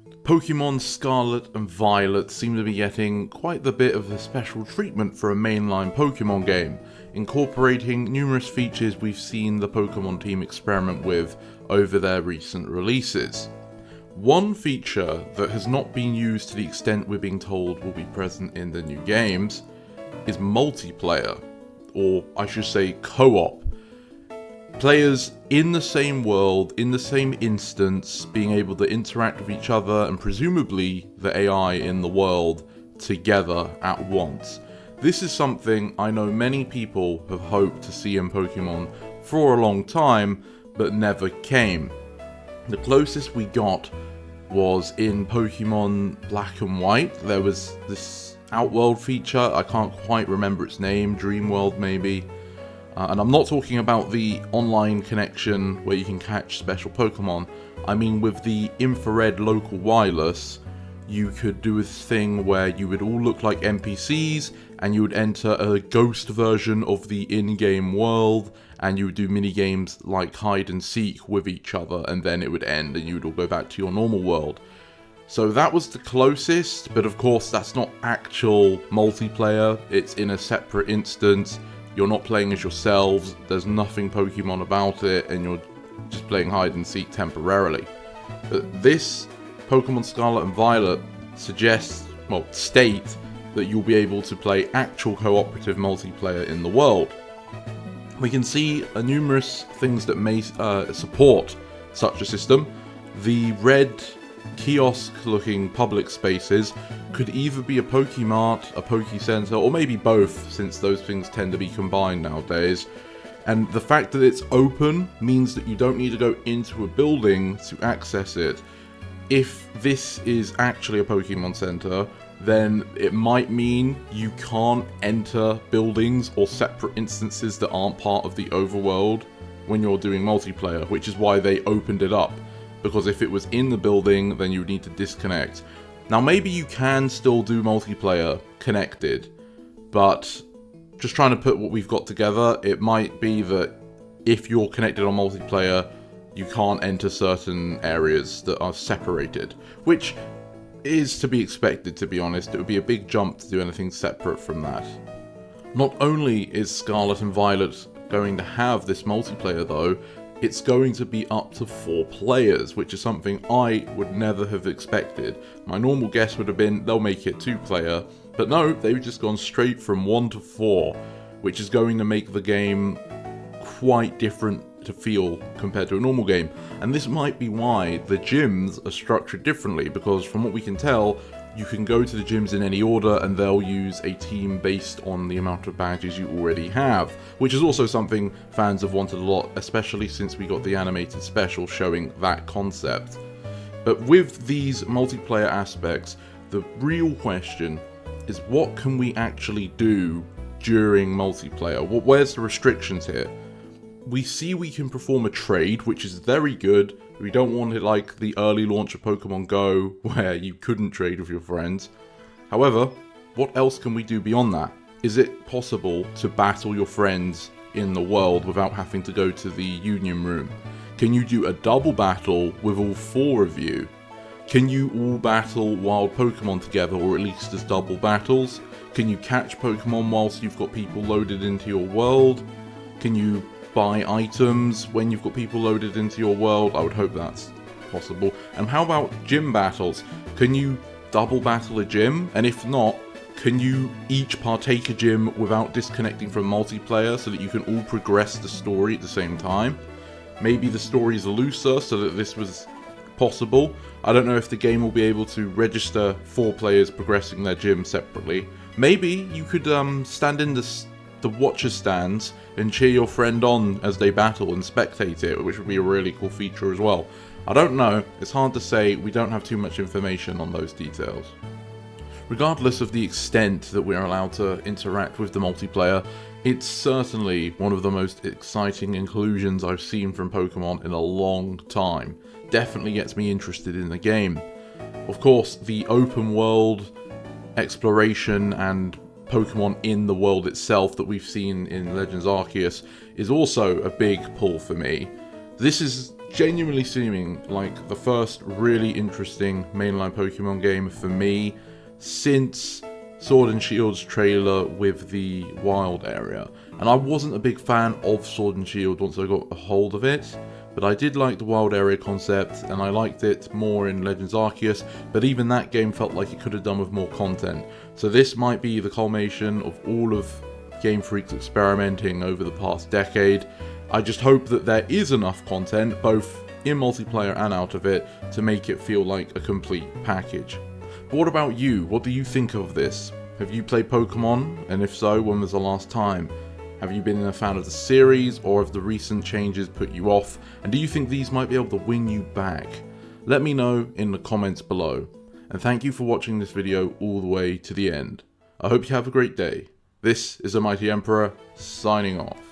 Pokemon Scarlet and Violet seem to be getting quite the bit of a special treatment for a mainline Pokemon game, incorporating numerous features we've seen the Pokemon team experiment with over their recent releases. One feature that has not been used to the extent we're being told will be present in the new games is multiplayer, or I should say co-op. Players in the same world, in the same instance, being able to interact with each other and presumably the AI in the world together at once. This is something I know many people have hoped to see in Pokemon for a long time, but never came. The closest we got was in Pokemon Black and White. There was this Outworld feature, I can't quite remember its name, Dreamworld maybe. And I'm not talking about the online connection where you can catch special Pokemon. I mean with the infrared local wireless, you could do a thing where you would all look like NPCs and you would enter a ghost version of the in-game world and you would do mini-games like hide and seek with each other, and then it would end and you would all go back to your normal world. So that was the closest, but of course that's not actual multiplayer, it's in a separate instance. You're not playing as yourselves, there's nothing Pokemon about it, and you're just playing hide and seek temporarily. But this Pokemon Scarlet and Violet state that you'll be able to play actual cooperative multiplayer in the world. We can see numerous things that may support such a system. The red kiosk-looking public spaces could either be a Pokemart, a Pokecenter, or maybe both, since those things tend to be combined nowadays. And the fact that it's open means that you don't need to go into a building to access it. If this is actually a Pokemon Center, then it might mean you can't enter buildings or separate instances that aren't part of the overworld when you're doing multiplayer, which is why they opened it up. Because if it was in the building, then you would need to disconnect. Now maybe you can still do multiplayer connected, but just trying to put what we've got together, it might be that if you're connected on multiplayer, you can't enter certain areas that are separated, which is to be expected, to be honest. It would be a big jump to do anything separate from that. Not only is Scarlet and Violet going to have this multiplayer though, it's going to be up to 4 players, which is something I would never have expected. My normal guess would have been they'll make it 2-player, but no, they've just gone straight from 1 to 4, which is going to make the game quite different to feel compared to a normal game. And this might be why the gyms are structured differently, because from what we can tell, you can go to the gyms in any order and they'll use a team based on the amount of badges you already have, which is also something fans have wanted a lot, especially since we got the animated special showing that concept. But with these multiplayer aspects, the real question is what can we actually do during multiplayer? Where's the restrictions here? We see we can perform a trade, which is very good. We don't want it like the early launch of Pokemon Go, where you couldn't trade with your friends. However, what else can we do beyond that? Is it possible to battle your friends in the world without having to go to the Union Room? Can you do a double battle with all 4 of you? Can you all battle wild Pokemon together, or at least as double battles? Can you catch Pokemon whilst you've got people loaded into your world? Can you buy items when you've got people loaded into your world? I would hope that's possible. And how about gym battles? Can you double battle a gym? And if not, can you each partake a gym without disconnecting from multiplayer so that you can all progress the story at the same time? Maybe the stories are looser so that this was possible. I don't know if the game will be able to register 4 players progressing their gym separately. Maybe you could stand in the watcher stands and cheer your friend on as they battle and spectate it, which would be a really cool feature as well. I don't know, it's hard to say, we don't have too much information on those details. Regardless of the extent that we are allowed to interact with the multiplayer, it's certainly one of the most exciting inclusions I've seen from Pokemon in a long time. Definitely gets me interested in the game. Of course, the open world exploration and Pokemon in the world itself that we've seen in Legends Arceus is also a big pull for me. This is genuinely seeming like the first really interesting mainline Pokemon game for me since Sword and Shield's trailer with the wild area. And I wasn't a big fan of Sword and Shield once I got a hold of it, but I did like the wild area concept, and I liked it more in Legends Arceus, but even that game felt like it could have done with more content. So this might be the culmination of all of Game Freak's experimenting over the past decade. I just hope that there is enough content, both in multiplayer and out of it, to make it feel like a complete package. But what about you? What do you think of this? Have you played Pokemon? And if so, when was the last time? Have you been a fan of the series, or have the recent changes put you off? And do you think these might be able to win you back? Let me know in the comments below. And thank you for watching this video all the way to the end. I hope you have a great day. This is the Mighty Emperor, signing off.